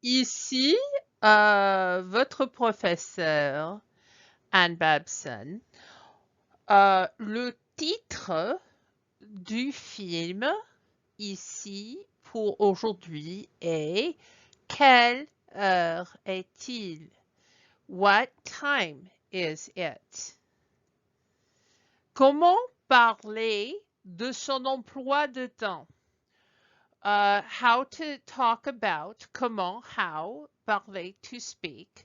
Ici, votre professeur, Anne Babson. Le titre du film ici pour aujourd'hui est Quelle heure est-il? What time is it? Comment parler de son emploi de temps? How to talk about, comment, how, parler, to speak,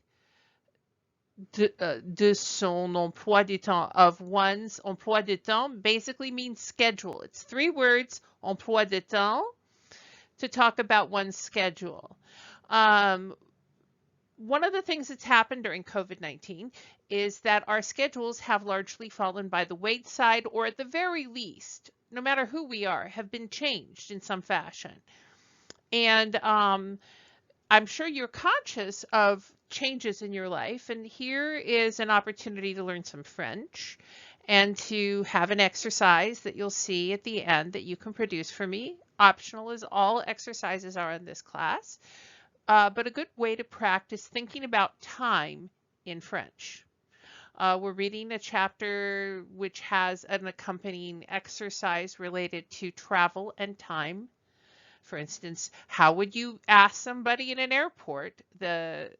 de son emploi du temps, of one's emploi du temps, basically means schedule. It's 3 words, emploi du temps, to talk about one's schedule. One of the things that's happened during COVID-19 is that our schedules have largely fallen by the wayside, or at the very least, no matter who we are, have been changed in some fashion. And I'm sure you're conscious of changes in your life, and here is an opportunity to learn some French and to have an exercise that you'll see at the end that you can produce for me. Optional as all exercises are in this class, but a good way to practice thinking about time in French. We're reading a chapter which has an accompanying exercise related to travel and time. For instance, how would you ask somebody in an airport? The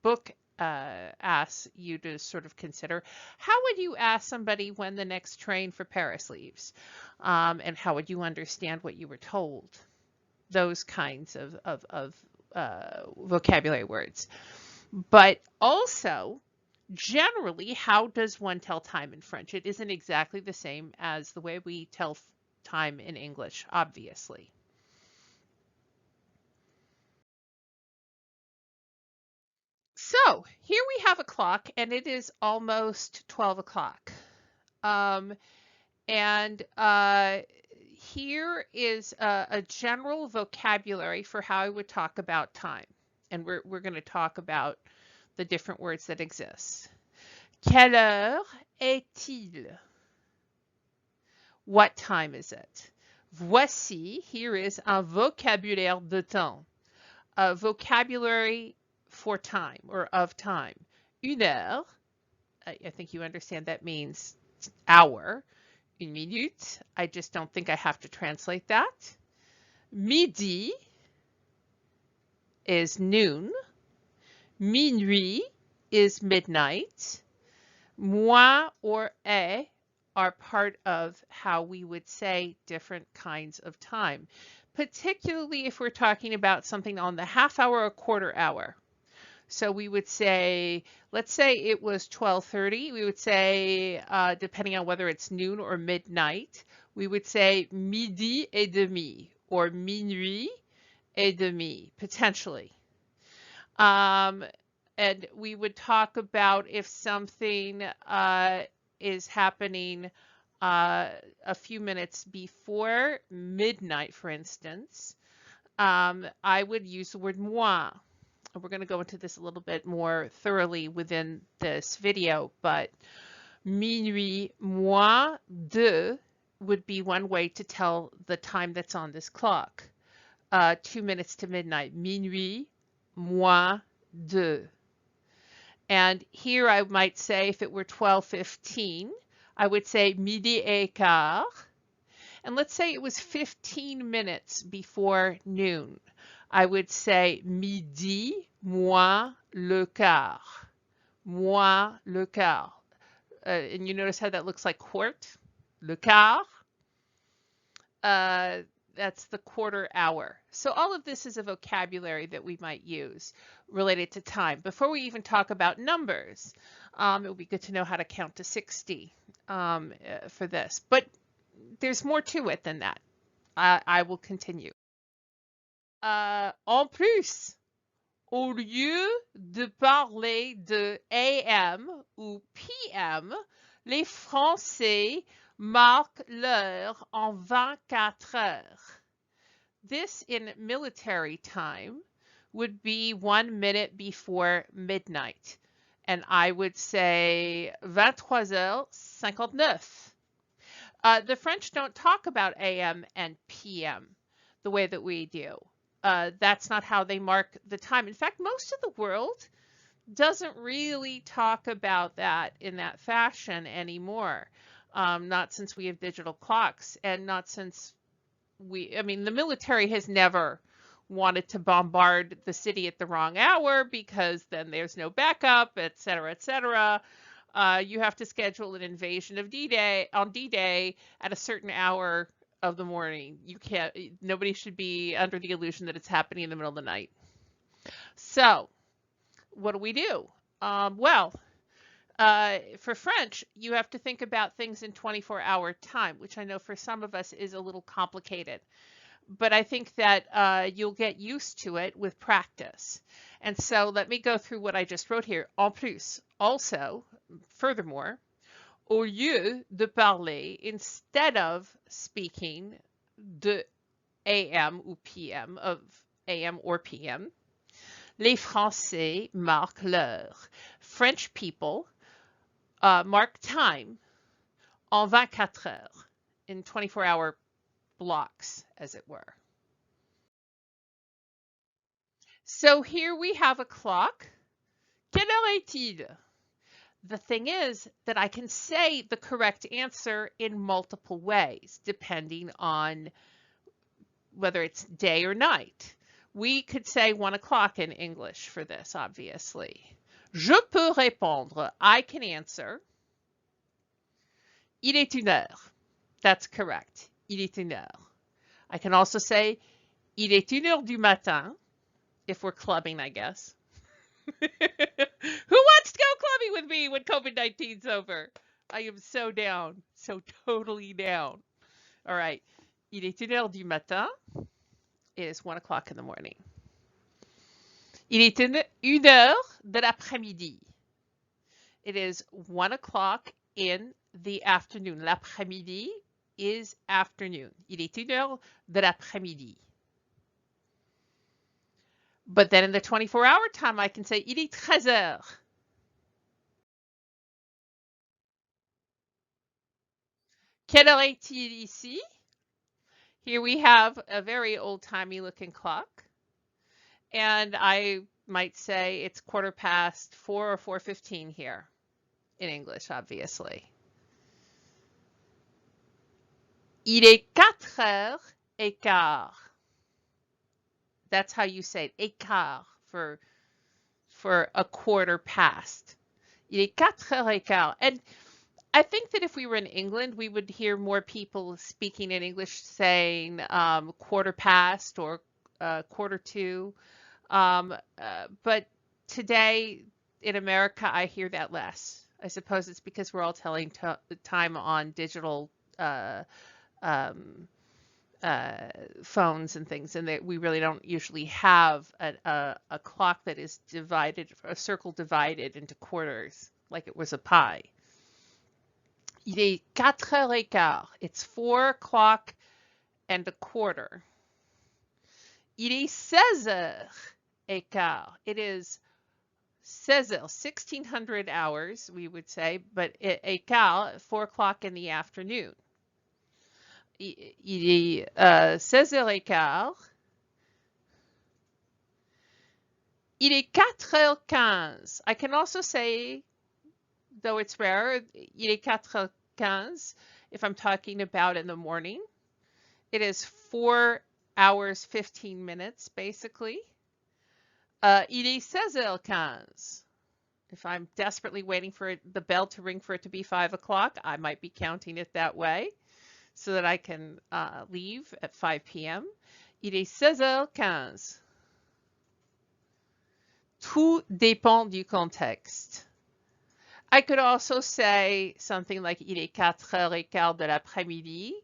book asks you to sort of consider, how would you ask somebody when the next train for Paris leaves? And how would you understand what you were told? Those kinds of vocabulary words. But also, generally, how does one tell time in French? It isn't exactly the same as the way we tell time in English, obviously. So here we have a clock, and it is almost 12 o'clock. And here is a general vocabulary for how I would talk about time. And we're going to talk about the different words that exist. Quelle heure est-il? What time is it? Voici, here is un vocabulaire de temps. A vocabulary for time or of time. Une heure, I think you understand that means hour. Une minute, I just don't think I have to translate that. Midi is noon. Minuit is midnight. Moi or est are part of how we would say different kinds of time, particularly if we're talking about something on the half hour or quarter hour. So we would say, let's say it was 12:30. We would say, depending on whether it's noon or midnight, we would say midi et demi or minuit et demi, potentially. And we would talk about if something is happening a few minutes before midnight, for instance. I would use the word moi. We're going to go into this a little bit more thoroughly within this video, but minuit, moins deux would be one way to tell the time that's on this clock. 2 minutes to midnight, minuit, moins deux. And here I might say, if it were 12:15, I would say midi et quart. And let's say it was 15 minutes before noon. I would say midi moins le quart. Moins le quart. And you notice how that looks like quart? Le quart. That's the quarter hour. So all of this is a vocabulary that we might use related to time. Before we even talk about numbers, it would be good to know how to count to 60 for this. But there's more to it than that. I will continue. En plus, au lieu de parler de AM ou PM, les Français marquent l'heure en 24 heures. This in military time would be 1 minute before midnight. And I would say 23h59. The French don't talk about AM and PM. the way that we do. That's not how they mark the time. In fact, most of the world doesn't really talk about that in that fashion anymore. Not since we have digital clocks, and not since I mean, the military has never wanted to bombard the city at the wrong hour because then there's no backup, et cetera, et cetera. You have to schedule an invasion of D-Day on D-Day at a certain hour of the morning. You can't, nobody should be under the illusion that it's happening in the middle of the night. So, what do we do? Well, for French, you have to think about things in 24-hour time, which I know for some of us is a little complicated. But I think that you'll get used to it with practice. And so let me go through what I just wrote here. En plus, also, furthermore, au lieu de parler, instead of speaking de AM ou PM, of AM or PM, les Français marquent l'heure. French people mark time en 24 heures, in 24-hour blocks, as it were. So here we have a clock. Quelle heure est-il? The thing is that I can say the correct answer in multiple ways, depending on whether it's day or night. We could say 1 o'clock in English for this, obviously. Je peux répondre. I can answer. Il est une heure. That's correct. Il est une heure. I can also say, il est une heure du matin, if we're clubbing, I guess. Who wants to go clubbing with me when COVID-19's over? I am so down, so totally down. All right. Il est une heure du matin. It is 1 o'clock in the morning. Il est une heure de l'après-midi. It is 1 o'clock in the afternoon. L'après-midi is afternoon. Il est une heure de l'après-midi. But then in the 24-hour time, I can say, il est 13 heures. Quelle heure est-il ici? Here we have a very old-timey looking clock. And I might say it's 4:15 or 4:15 here, in English, obviously. Il est 4h15. That's how you say it, écart, for a quarter past. Il est 4h15. And I think that if we were in England, we would hear more people speaking in English saying quarter past or quarter to. But today in America, I hear that less. I suppose it's because we're all telling time on digital phones and things, and that we really don't usually have a clock that is divided, a circle divided into quarters, like it was a pie. Il est 4h15. It's 4 o'clock and a quarter. Il est 16h15. It is 16 heures, 1600 hours, we would say, but écart, 4 o'clock in the afternoon. Il est 16h15. Il est 4h15. I can also say, though it's rare, il est 4h15 if I'm talking about in the morning. It is 4 hours, 15 minutes, basically. Il est 16h15. If I'm desperately waiting for the bell to ring for it to be 5 o'clock, I might be counting it that way so that I can leave at 5 p.m. Il est 16h15. Tout dépend du contexte. I could also say something like il est 4h15 de l'après-midi,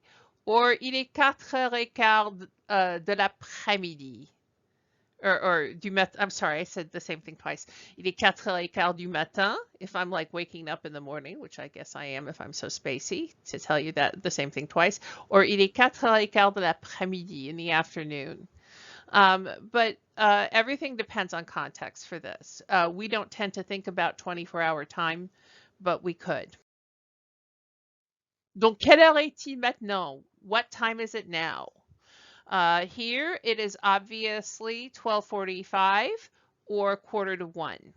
or il est 4h15 de l'après-midi. Or du matin. I'm sorry, I said the same thing twice. Il est 4h15 du matin, if I'm like waking up in the morning, which I guess I am if I'm so spacey to tell you that the same thing twice. Or il est 4h15 de l'après-midi, in the afternoon. But everything depends on context for this. We don't tend to think about 24-hour time, but we could. Donc, quelle heure est-il maintenant? What time is it now? Here it is obviously 12:45 or quarter to 1.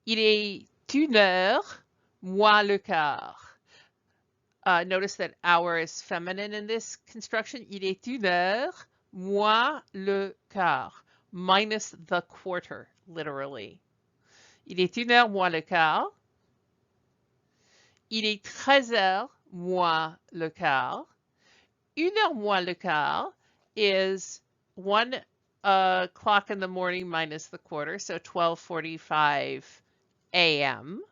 Il est 1 heure moins le quart. Notice that hour is feminine in this construction. Il est 1 heure moins le quart. Minus the quarter, literally. Il est 1 heure moins le quart. Il est 13 heures moins le quart. 1 heure moins le quart is 1 o'clock in the morning minus the quarter, so 12:45 a.m.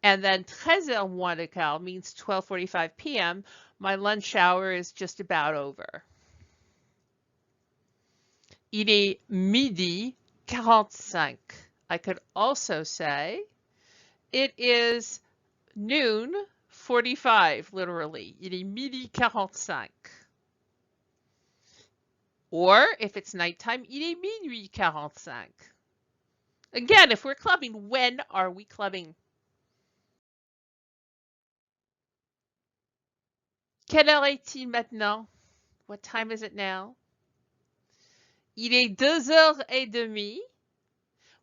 And then 13 heures moins le quart means 12:45 p.m. My lunch hour is just about over. Il est midi 45. I could also say it is noon 45, literally. Il est midi 45. Or if it's nighttime, il est minuit 45. Again, if we're clubbing, when are we clubbing? Quelle heure est-il maintenant? What time is it now? Il est 2h30.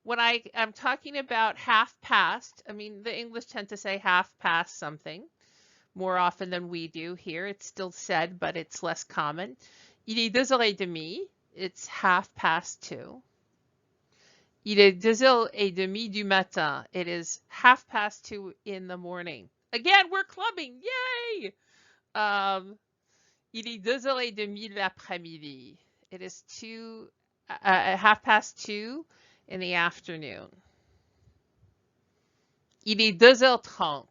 When I'm talking about half past, I mean, the English tend to say half past something more often than we do here. It's still said, but it's less common. Il est 2h30. It's half past 2. Il est 2h30 du matin. It is half past 2 in the morning. Again, we're clubbing. Yay! Il est 2h30 l'après-midi. It is half past 2 in the afternoon. Il est 2h30.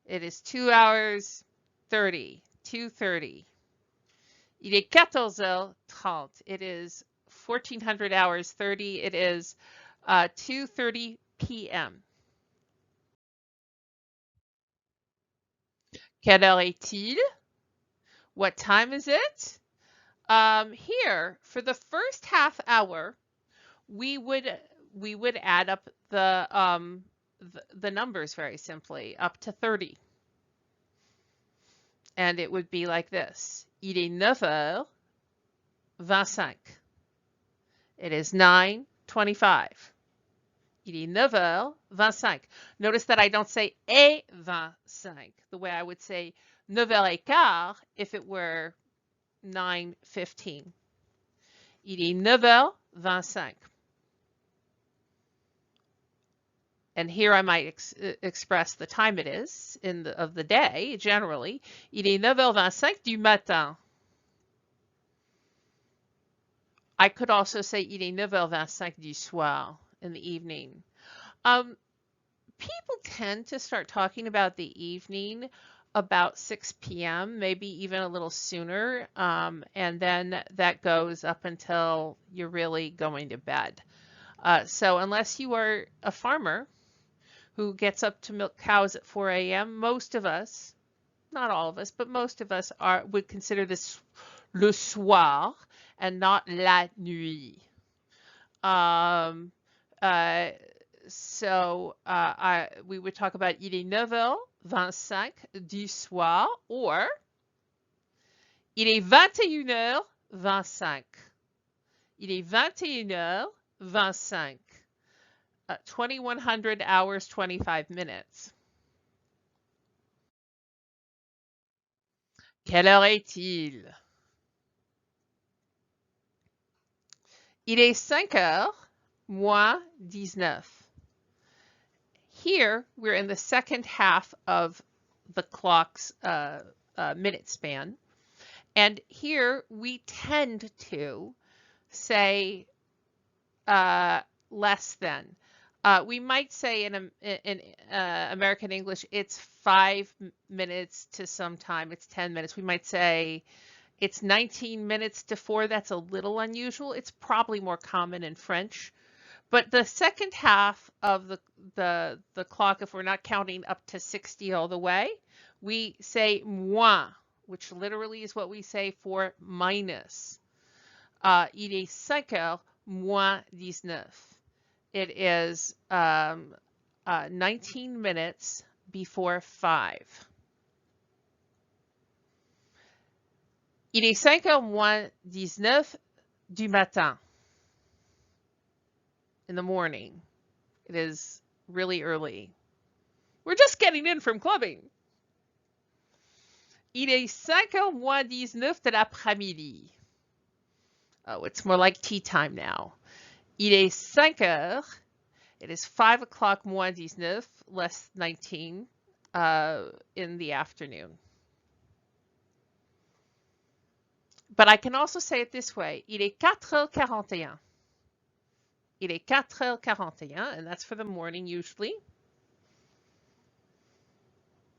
It is 2 hours 30, 2:30. Il est 14h30. It is 1400 hours 30. It is 2:30 p.m. Quelle heure est-il? What time is it? Here, for the first half hour, we would add up the numbers very simply, up to 30. And it would be like this. Il est 9h25. It is 9:25. Il est 9h25. Notice that I don't say et 25, the way I would say 9h15 if it were 9:15. Il est 9h25. And here I might express the time it is of the day, generally. Il est 9h25 du matin. I could also say il est 9h25 du soir, in the evening. People tend to start talking about the evening about 6 p.m., maybe even a little sooner, and then that goes up until you're really going to bed. So unless you are a farmer who gets up to milk cows at 4 a.m., most of us, not all of us, but most of us would consider this le soir and not la nuit. We would talk about il est 9h25 du soir, or il est 21h25. Il est 21h25. 2100 hours, 25 minutes. Quelle heure est-il? Il est 5h moins 19. Here, we're in the second half of the clock's minute span. And here, we tend to say less than. We might say in American English, it's 5 minutes to some time. It's 10 minutes. We might say it's 19 minutes to 4. That's a little unusual. It's probably more common in French. But the second half of the clock, if we're not counting up to 60 all the way, we say moins, which literally is what we say for minus. Il est 5h moins 19. It is 19 minutes before 5. Il est 5h moins 19 du matin. In the morning. It is really early. We're just getting in from clubbing. Il est 5h moins 19 de l'après-midi. Oh, it's more like tea time now. Il est 5 heures. It is 5 o'clock moins 19, less 19, in the afternoon. But I can also say it this way. Il est 4h41. Il est 4h41, and that's for the morning usually.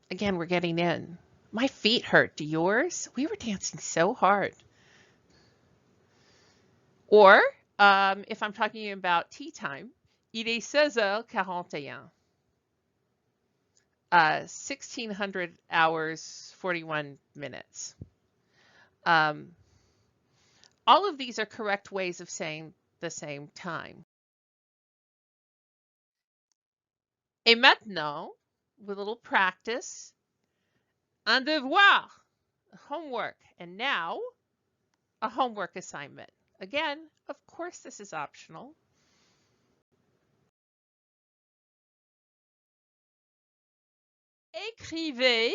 Again, we're getting in. My feet hurt. Do yours? We were dancing so hard. Or, if I'm talking about tea time, il est 16h41. 1600 hours, 41 minutes. All of these are correct ways of saying the same time. Et maintenant, with a little practice, un devoir, homework, and now a homework assignment. Again, of course, this is optional. Écrivez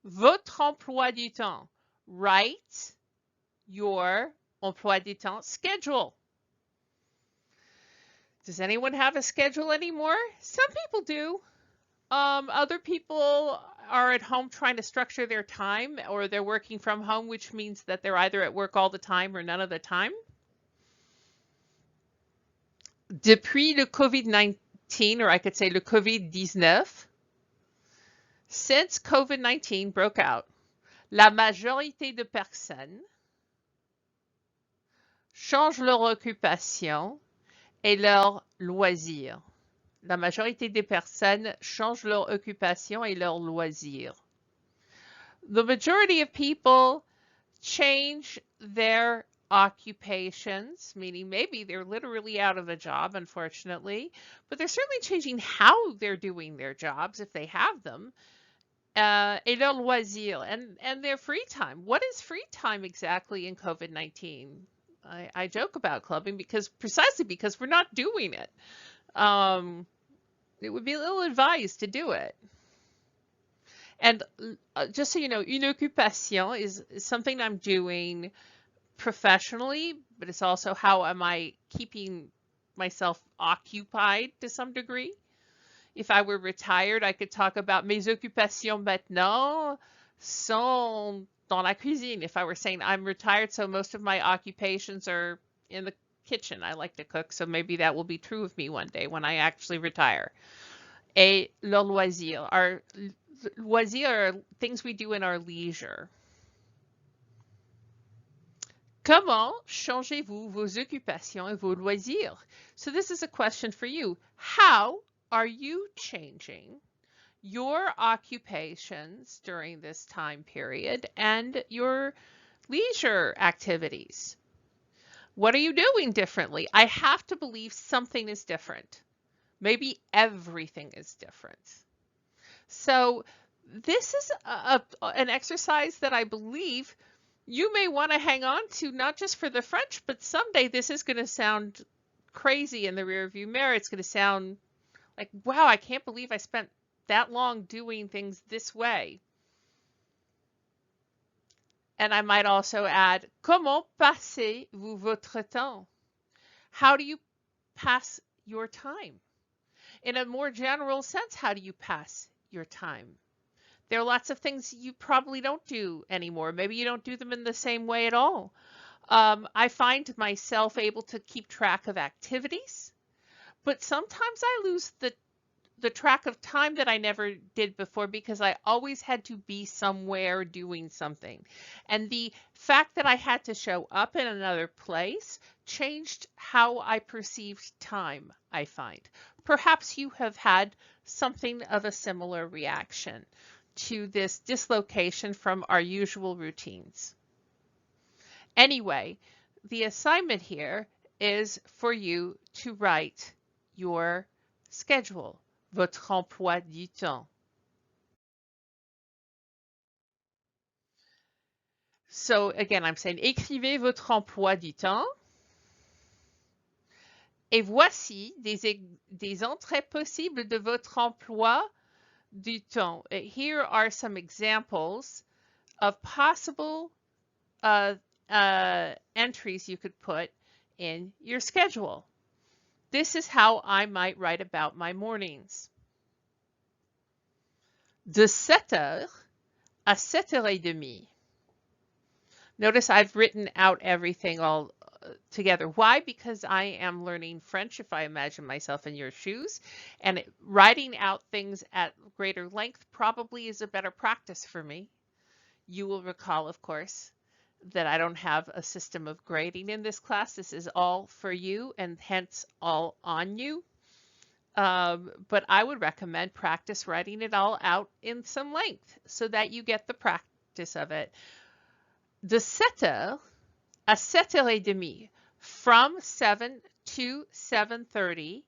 votre emploi du temps. Write your emploi du temps schedule. Does anyone have a schedule anymore? Some people do. Other people are at home trying to structure their time, or they're working from home, which means that they're either at work all the time or none of the time. Depuis le COVID-19, or I could say le COVID-19, since COVID-19 broke out, la majorité de personnes changent leur occupation et leurs loisirs. La majorité des personnes changent leur occupation et leurs loisirs. The majority of people change their occupations, meaning maybe they're literally out of a job, unfortunately, but they're certainly changing how they're doing their jobs if they have them, et leur loisir, and their free time. What is free time exactly in COVID-19? I joke about clubbing precisely because we're not doing it. It would be ill-advised to do it. And just so you know, une occupation is something I'm doing professionally, but it's also how am I keeping myself occupied to some degree. If I were retired, I could talk about mes occupations maintenant sont dans la cuisine. If I were saying I'm retired, so most of my occupations are in the kitchen. I like to cook, so maybe that will be true of me one day when I actually retire. Et le loisir. Our loisirs are things we do in our leisure. Comment changez-vous vos occupations et vos loisirs? So this is a question for you. How are you changing your occupations during this time period and your leisure activities? What are you doing differently? I have to believe something is different. Maybe everything is different. So this is an exercise that I believe you may want to hang on to, not just for the French, but someday this is going to sound crazy in the rearview mirror. It's going to sound like, wow, I can't believe I spent that long doing things this way. And I might also add, comment passez-vous votre temps? How do you pass your time? In a more general sense, how do you pass your time? There are lots of things you probably don't do anymore. Maybe you don't do them in the same way at all. I find myself able to keep track of activities, but sometimes I lose the track of time that I never did before because I always had to be somewhere doing something. And the fact that I had to show up in another place changed how I perceived time, I find. Perhaps you have had something of a similar reaction to this dislocation from our usual routines. Anyway, the assignment here is for you to write your schedule, votre emploi du temps. So again, I'm saying écrivez votre emploi du temps. Et voici des entrées possibles de votre emploi du temps. Here are some examples of possible entries you could put in your schedule. This is how I might write about my mornings. De 7 heures à 7h30. Notice I've written out everything all together. Why? Because I am learning French, if I imagine myself in your shoes, and writing out things at greater length probably is a better practice for me. You will recall, of course, that I don't have a system of grading in this class. This is all for you and hence all on you. But I would recommend practice writing it all out in some length so that you get the practice of it. De 7 heures à 7h30, from 7 to 7:30.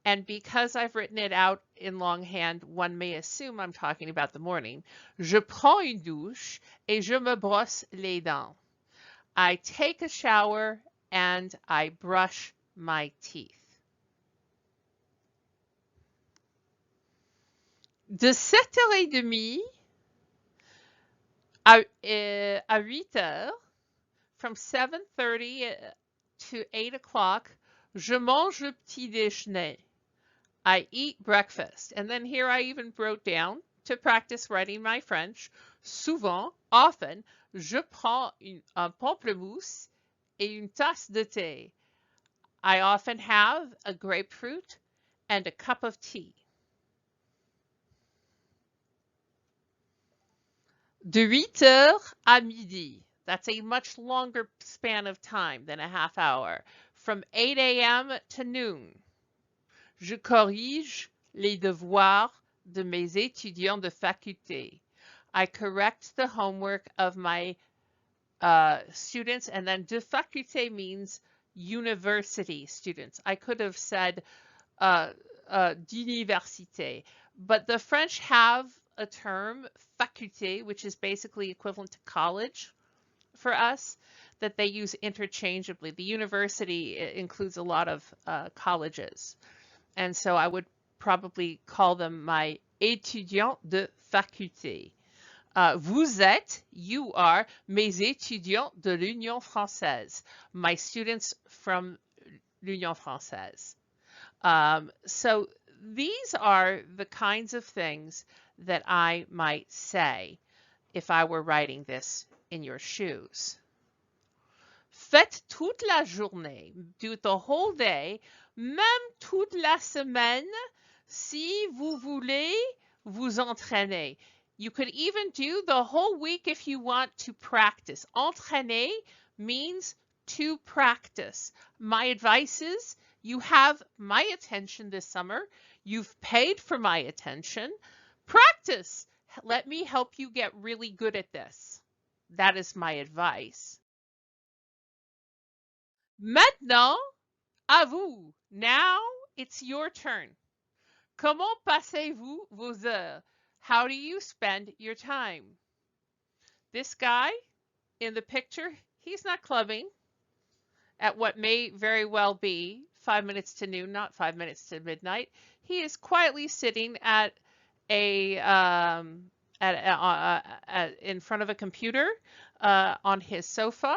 And because I've written it out in longhand, one may assume I'm talking about the morning. Je prends une douche et je me brosse les dents. I take a shower and I brush my teeth. De 7h30 à 8 heures, from 7:30 to 8 o'clock, je mange le petit déjeuner. I eat breakfast. And then here I even wrote down, to practice writing my French, souvent, often, je prends un pamplemousse et une tasse de thé. I often have a grapefruit and a cup of tea. De 8 heures à midi. That's a much longer span of time than a half hour. From 8 a.m. to noon. Je corrige les devoirs de mes étudiants de faculté. I correct the homework of my students, and then de faculté means university students. I could have said d'université, but the French have a term, faculté, which is basically equivalent to college for us, that they use interchangeably. The university includes a lot of colleges. And so I would probably call them my étudiants de faculté. Vous êtes, you are, mes étudiants de l'Union française, my students from l'Union française. So these are the kinds of things that I might say if I were writing this in your shoes. Faites toute la journée, do it the whole day, même toute la semaine, si vous voulez vous entraîner. You could even do the whole week if you want to practice. Entraîner means to practice. My advice is, you have my attention this summer. You've paid for my attention. Practice. Let me help you get really good at this. That is my advice. Maintenant, à vous. Now it's your turn. Comment passez-vous vos heures? How do you spend your time? This guy in the picture, he's not clubbing at what may very well be 5 minutes to noon, not 5 minutes to midnight. He is quietly sitting at in front of a computer on his sofa.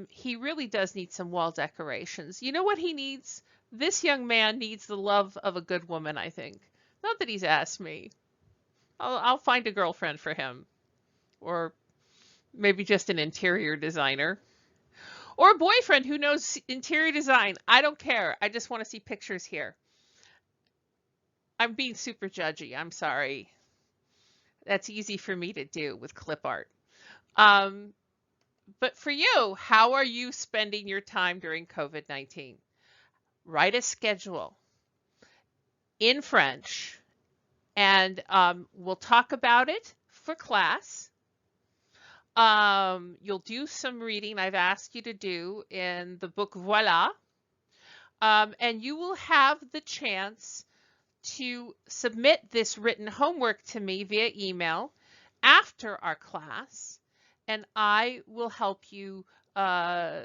He really does need some wall decorations. You know what he needs? This young man needs the love of a good woman, I think. Not that he's asked me. I'll find a girlfriend for him. Or maybe just an interior designer. Or a boyfriend who knows interior design. I don't care. I just want to see pictures here. I'm being super judgy. I'm sorry. That's easy for me to do with clip art. But for you, how are you spending your time during COVID-19? Write a schedule in French, and we'll talk about it for class. You'll do some reading I've asked you to do in the book Voilà, and you will have the chance to submit this written homework to me via email after our class, and I will help you uh,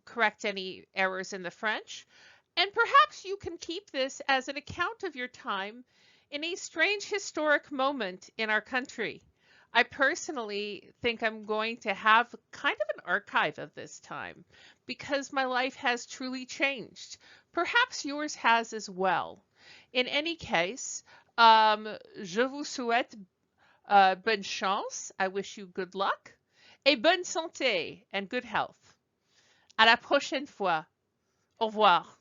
correct any errors in the French. And perhaps you can keep this as an account of your time in a strange historic moment in our country. I personally think I'm going to have kind of an archive of this time because my life has truly changed. Perhaps yours has as well. In any case, je vous souhaite bonne chance. I wish you good luck et bonne santé and good health. À la prochaine fois. Au revoir.